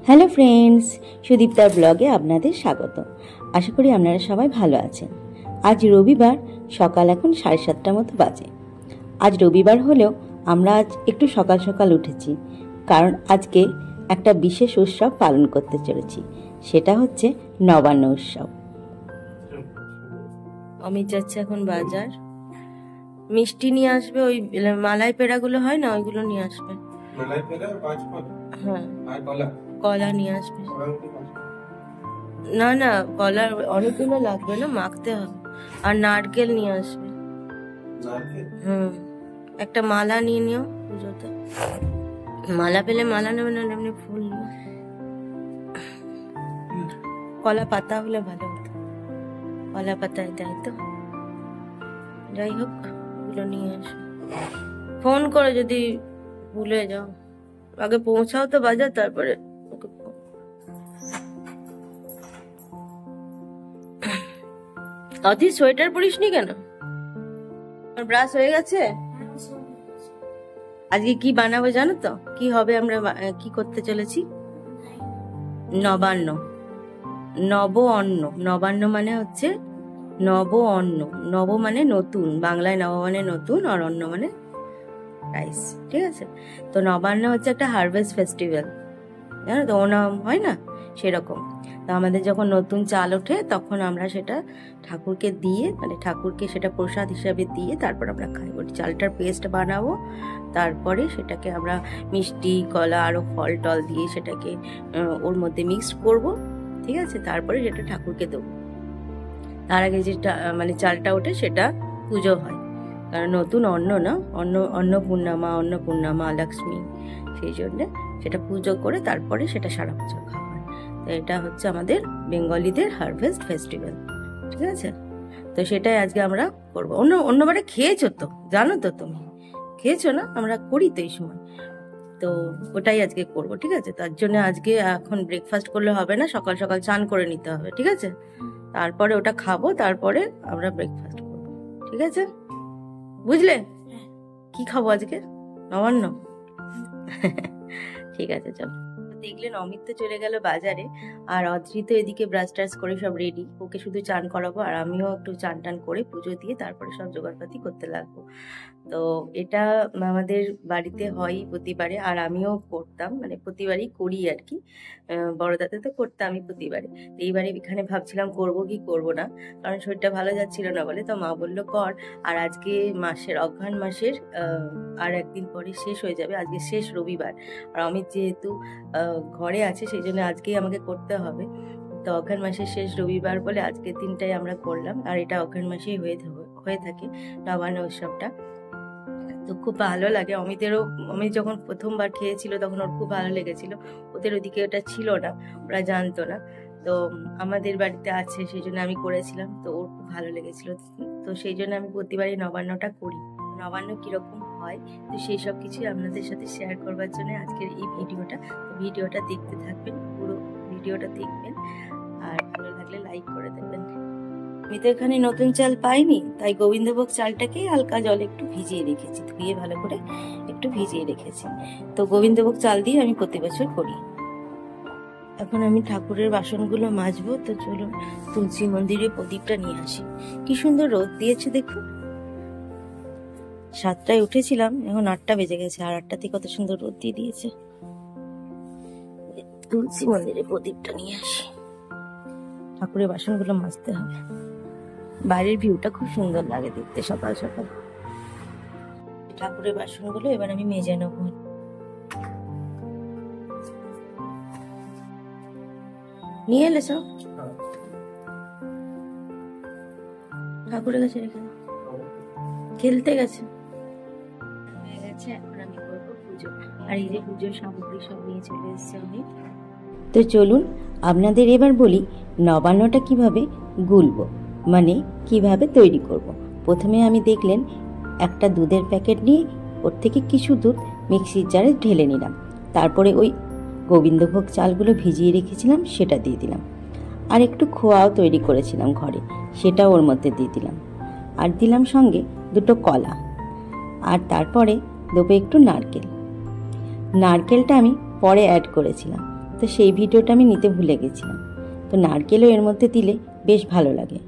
Hello friends, সুদীপ্তার ব্লগে আপনাদের স্বাগত। আশা করি আপনারা সবাই ভালো আছেন। আজ রবিবার, সকাল এখন 7:30 মতো বাজে। আজ রবিবার হলেও আমরা আজ একটু সকাল সকাল উঠেছি, কারণ আজকে একটা বিশেষ উৎসব পালন করতে চলেছি। সেটা হচ্ছে নবান্ন উৎসব। অমিত যাচ্ছে এখন বাজার, মিষ্টি নিয়ে আসবে, ওই মালাই পেড়াগুলো হয় না, ওইগুলো নিয়ে আসবে। হ্যাঁ, কলা নিয়ে আসবে। না না, কলা অনেকগুলো লাগবে না, মাখতে হবে। আর নারকেল নিয়ে আসবে। একটা মালা নিয়ে নিও পুজোতে। মালা পেলে মালা নেবে, না এমনি ফুল নিও। কলা পাতা হলে ভালো হতো, কলা পাতায় দেয় তো। যাই হোক, ওগুলো নিয়ে আসো। ফোন করে যদি ভুলে যাও, আগে পৌঁছাও তো বাজার, তারপরে অতি সোয়েটার পরিস নি কেন? ব্রাশ হয়ে গেছে? আজকে কি বানাবো জানো তো? কি হবে, আমরা কি করতে চলেছি? নবান্ন, নব অন্ন। নবান্ন মানে হচ্ছে নব অন্ন। নব মানে নতুন, বাংলায় নব মানে নতুন, আর অন্ন মানে রাইস, ঠিক আছে? তো নবান্ন হচ্ছে একটা হারভেস্ট ফেস্টিভ্যাল, জানো তো, ওনাম হয় না সেরকম। তো আমাদের যখন নতুন চাল ওঠে তখন আমরা সেটা ঠাকুরকে দিয়ে, মানে ঠাকুরকে সেটা প্রসাদ হিসাবে দিয়ে তারপর আমরা খাই। ওই চালটার পেস্ট বানাবো, তারপরে সেটাকে আমরা মিষ্টি, কলা, আরো ফল টল দিয়ে সেটাকে ওর মধ্যে মিক্সড করব, ঠিক আছে? তারপরে সেটা ঠাকুরকে দেবো। তার আগে যেটা মানে চালটা ওঠে সেটা পুজো হয়, কারণ নতুন অন্ন না, অন্নপূর্ণা লক্ষ্মী, সেই জন্যে সেটা পুজো করে তারপরে সেটা সারা বছর খাওয়া হয়। তো এটা হচ্ছে আমাদের বেঙ্গলিদের হারভেস্ট ফেস্টিভ্যাল, ঠিক আছে? তো সেটাই আজকে আমরা করবো। অন্যবারে খেয়েছো তো, জানো তো, তুমি খেয়েছো না? আমরা করি তো এই সময়, তো ওটাই আজকে করবো, ঠিক আছে? তার জন্য আজকে এখন ব্রেকফাস্ট করলে হবে না, সকাল সকাল চান করে নিতে হবে, ঠিক আছে? তারপরে ওটা খাবো, তারপরে আমরা ব্রেকফাস্ট করবো, ঠিক আছে? বুঝলে? কি খাবো আজকে? নবান্ন। ঠিক আছে, চলো। দেখলেন অমিত তো চলে গেল বাজারে, আর অদ্রিত এদিকে ব্রাশ ট্রাশ করে সব রেডি। ওকে শুধু চান করাবো, আর আমিও একটু চান টান করে পুজো দিয়ে তারপরে সব জোগাড়পাতি করতে লাগবো। তো এটা আমাদের বাড়িতে হয় প্রতিবারে, আর আমিও করতাম, মানে প্রতিবারই করি আর কি। বড়দাতে তো করতামই প্রতিবারে। তো এইবারে এখানে ভাবছিলাম করব কি করব না, কারণ শরীরটা ভালো যাচ্ছিল না বলে। তো মা বললো কর। আর আজকে মাসের, অঘ্রাণ মাসের আর একদিন পরে শেষ হয়ে যাবে, আজকে শেষ রবিবার। আর অমিত যেহেতু ঘরে আছে, সেই জন্য আজকেই আমাকে করতে হবে। তো অঘ্রাণ মাসের শেষ রবিবার বলে আজকের দিনটাই আমরা করলাম। আর এটা অঘ্রাণ মাসেই হয়ে থাকে নবান্ন উৎসবটা। তো খুব ভালো লাগে অমিতেরও। অমিত যখন প্রথমবার খেয়েছিল তখন ওর খুব ভালো লেগেছিল। ওদের ওদিকে ওটা ছিল না, ওরা জানতো না। তো আমাদের বাড়িতে আছে, সেই জন্য আমি করেছিলাম, তো ওর খুব ভালো লেগেছিল। তো সেই জন্য আমি প্রতিবারই নবান্নটা করি। নবান্ন কিরকম হয়, তো সেই সব কিছুই আপনাদের সাথে শেয়ার করবার জন্য আজকের এই ভিডিওটা। তো ভিডিওটা দেখতে থাকবেন, পুরো ভিডিওটা দেখবেন, আর ভালো লাগলে লাইক করে দেবেন। আমি তো এখানে নতুন চাল পাইনি, তাই গোবিন্দভোগ চালটাকে হালকা জলে একটু ভিজিয়ে রেখেছি, ধুয়ে ভালো করে একটু ভিজিয়ে রেখেছি। তো গোবিন্দভোগ চাল দিয়ে আমি প্রতি বছর করি। এখন আমি ঠাকুরের বাসনগুলো মাজবো। তো চলুন তুলসী মন্দিরে প্রদীপটা নিয়ে আসি। কি সুন্দর রোদ দিয়েছে দেখুন। 7টায় উঠেছিলাম, এখন 8টা বেজে গেছে, আর 8টাতে কত সুন্দর রোদ দিয়ে দিয়েছে। তুলসী মন্দিরে প্রদীপটা নিয়ে আসি, ঠাকুরের বাসনগুলো মাজতে হবে। বাইরের ভিউটা খুব সুন্দর লাগে দেখতে সকাল সকাল। ঠাকুরের বাসনগুলো এবার আমি মেজে নেব। নিয়ে এলে সব ঠাকুরের কাছে রেখে দাও, খেলতে গেছে। এখন আমি করবো পুজো, আর এই যে পুজোর সামগ্রী সব নিয়ে চলে এসেছে আমি। তো চলুন আপনাদের এবার বলি নবান্নটা কিভাবে গুলবো, মানে কিভাবে তৈরি করব। প্রথমে আমি দেখলেন একটা দুধের প্যাকেট নিয়ে ওর থেকে কিছু দুধ মিক্সির জারে ঢেলে নিলাম। তারপরে ওই গোবিন্দভোগ চালগুলো ভিজিয়ে রেখেছিলাম সেটা দিয়ে দিলাম, আর একটু খোয়াও তৈরি করেছিলাম ঘরে, সেটাও ওর মধ্যে দিয়ে দিলাম। আর দিলাম সঙ্গে 2টো কলা, আর তারপরে দেবো একটু নারকেল। নারকেলটা আমি পরে অ্যাড করেছিলাম, তো তো সেই ভিডিওটা আমি নিতে ভুলে গেছিলাম। তো নারকেলও এর মধ্যে দিলে বেশ ভালো লাগে।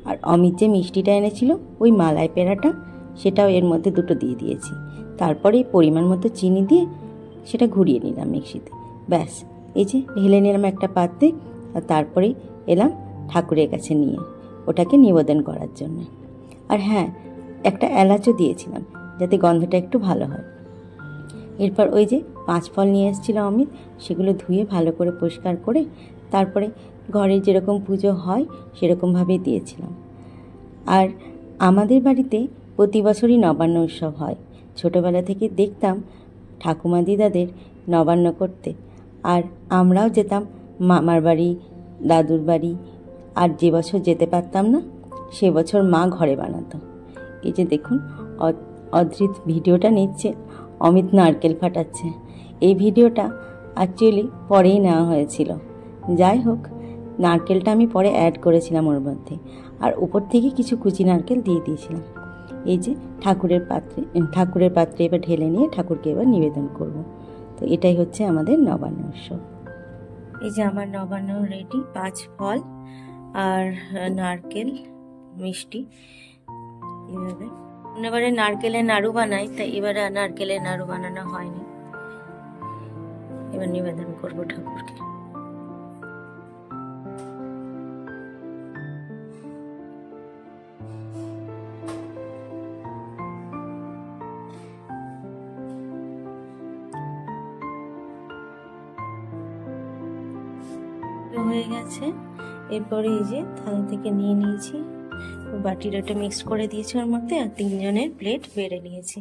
আর অমিত যে মিষ্টিটা এনেছিল ওই মালাই পেড়াটা, সেটাও এর মধ্যে দুটো দিয়ে দিয়েছি। তারপরে পরিমাণ মতো চিনি দিয়ে সেটা ঘুরিয়ে নিলাম মিক্সিতে। ব্যাস, এই যে ঢেলে নিলাম একটা পাত্রে। আর তারপরে এলাম ঠাকুরের কাছে নিয়ে ওটাকে নিবেদন করার জন্য। আর হ্যাঁ, একটা এলাচও দিয়েছিলাম যাতে গন্ধটা একটু ভালো হয়। এরপর ওই যে 5 ফল নিয়ে এসেছিল অমিত, সেগুলো ধুয়ে ভালো করে পরিষ্কার করে তারপরে ঘরে যেরকম পুজো হয় সেরকমভাবেই দিয়েছিলাম। আর আমাদের বাড়িতে প্রতি বছরই নবান্ন উৎসব হয়। ছোটোবেলা থেকে দেখতাম ঠাকুমা দিদাদের নবান্ন করতে, আর আমরাও যেতাম মামার বাড়ি, দাদুর বাড়ি। আর যে বছর যেতে পারতাম না সে বছর মা ঘরে বানাতো। এই যে দেখুন অদ্রিত ভিডিওটা নিচ্ছে, অমিত নারকেল ফাটাচ্ছে। এই ভিডিওটা অ্যাকচুয়ালি পরেই নেওয়া হয়েছিল। যাই হোক, নারকেলটা আমি পরে অ্যাড করেছিলাম ওর মধ্যে, আর উপর থেকে কিছু কুচি নারকেল দিয়ে দিয়েছিলাম। এই যে ঠাকুরের পাত্রে এবার ঢেলে নিয়ে ঠাকুরকে এবার নিবেদন করব। তো এটাই হচ্ছে আমাদের নবান্ন উৎসব। এই যে আমার নবান্ন রেডি, 5 ফল আর নারকেল, মিষ্টি। এবারে নারকেলের নাড়ু বানাই, তাই এবারে নারকেলের নাড়ু বানানো হয়নি। এবার নিবেদন করব ঠাকুরকে। হয়ে গেছে। এরপরে এই যে থালা থেকে নিয়ে নিয়েছি, বাটির ওটা মিক্স করে দিয়েছি ওর মধ্যে, আর 3 জনের প্লেট বেড়ে নিয়েছি।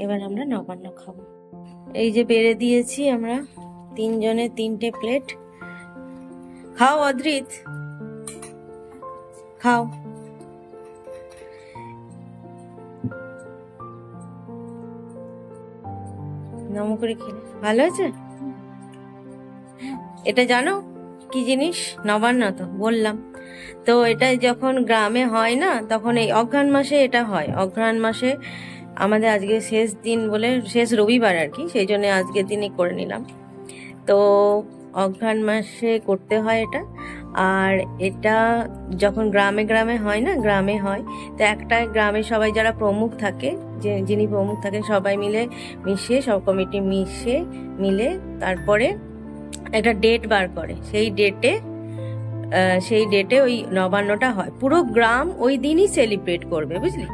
এবার আমরা নবান্ন খাবো। এই যে বেড়ে দিয়েছি আমরা 3 জনের 3টে প্লেট। খাও অদ্রিত, খাও। নম করে খেলে ভালো আছে। এটা জানো কি জিনিস? নবান্ন তো বললাম। তো এটা যখন গ্রামে হয় না, তখন এই অঘ্রাণ মাসে এটা হয়। অঘ্রাণ মাসে আমাদের আজকে শেষ দিন বলে, শেষ রবিবার আর কি, সেই জন্য আজকের দিনই করে নিলাম। তো অঘ্রাণ মাসে করতে হয় এটা। আর এটা যখন গ্রামে গ্রামে হয় না, গ্রামে হয়, তো একটা গ্রামে সবাই যারা প্রমুখ থাকে, যিনি প্রমুখ থাকেন, সবাই মিলে মিশে, সব কমিটি মিলে তারপরে একটা ডেট বার করে। সেই ডেটে ওই নবান্নটা হয়। পুরো গ্রাম ওই দিনই সেলিব্রেট করবে, বুঝলি?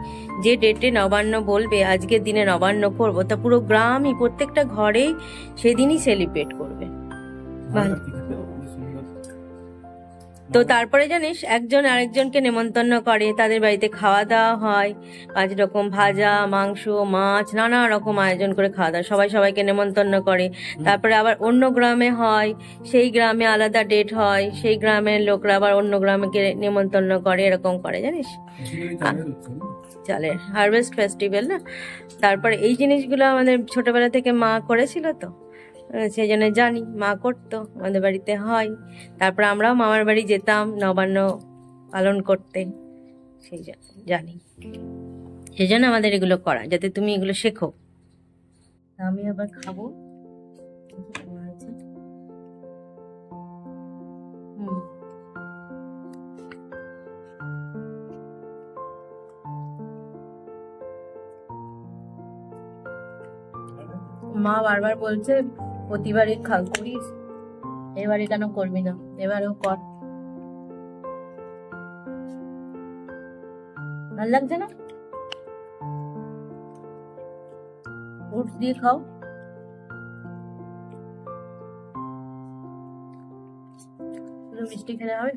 যে ডেটে নবান্ন বলবে আজকের দিনে নবান্ন করবো, তা পুরো গ্রামই, প্রত্যেকটা ঘরেই সেদিনই সেলিব্রেট করবে। তো তারপরে জানিস, একজন আরেকজনকে নেমন্তন্ন করে, তাদের বাড়িতে খাওয়া দাওয়া হয়। 5 রকম ভাজা, মাংস, মাছ, নানা রকম আয়োজন করে খাওয়া দাওয়া, সবাই সবাইকে নেমন্তন্ন করে। তারপরে আবার অন্য গ্রামে হয়, সেই গ্রামে আলাদা ডেট হয়, সেই গ্রামের লোকরা আবার অন্য গ্রামকে নেমন্তন্ন করে, এরকম করে জানিস। চালের হারভেস্ট ফেস্টিভ্যাল না। তারপরে এই জিনিসগুলো আমাদের ছোটবেলা থেকে মা করেছিল, তো সেই জন্য জানি, মা করতো, আমাদের বাড়িতে হয়। তারপর আমরাও মামার বাড়ি যেতাম নবান্ন পালন করতে, সেই জন্য জানি। সেই জন্য আমাদের এগুলো করা, যাতে তুমি এগুলো শেখো। আমি আবার খাবো। মা বারবার বলছে প্রতিবারই করিস, এবারে কেন করবি না? এবারেও কর। ভাল লাগছে না? ফ্রুটস দিয়ে খাও। মিষ্টি খেলে হবে।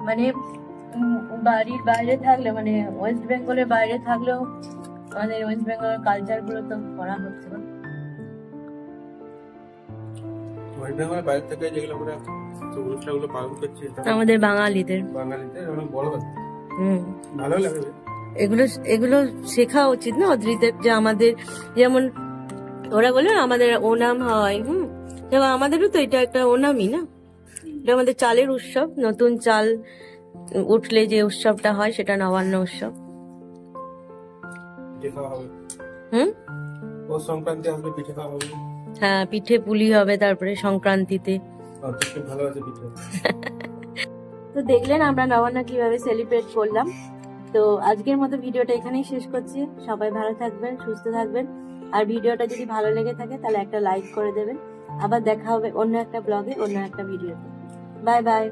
মানে বাড়ির বাইরে থাকলে, মানে ওয়েস্ট বেঙ্গলের বাইরে থাকলেও আমাদের ওয়েস্ট বেঙ্গলের কালচার গুলো তো করা হচ্ছে না। ওয়েস্ট বেঙ্গলের বাইরে থেকে যেগুলো আমরা অনুষ্ঠানগুলো পালন করছি আমাদের বাঙালিদের অনেক বড় কথা। ভালো লাগে এগুলো শেখা উচিত না অদ্রিতের, যে আমাদের যেমন ওরা বলে আমাদের ওনাম হয়, যেমন আমাদেরও তো এটা একটা ওনামই না। এটা আমাদের চালের উৎসব, নতুন চাল উঠলে যে উৎসবটা হয় সেটা নবান্ন উৎসব। ও সংক্রান্তি আসলে পিঠে খাওয়া হবে। হ্যাঁ, পিঠে পুলি হবে তারপরে সংক্রান্তিতে। খুব ভালো আছে পিঠে। তো দেখলেন আমরা নবান্ন কিভাবে সেলিব্রেট করলাম। তো আজকের মতো ভিডিওটা এখানেই শেষ করছি। সবাই ভালো থাকবেন, সুস্থ থাকবেন। আর ভিডিওটা যদি ভালো লেগে থাকে তাহলে একটা লাইক করে দেবেন। আবার দেখা হবে অন্য একটা ব্লগে, অন্য একটা ভিডিওতে। Bye bye.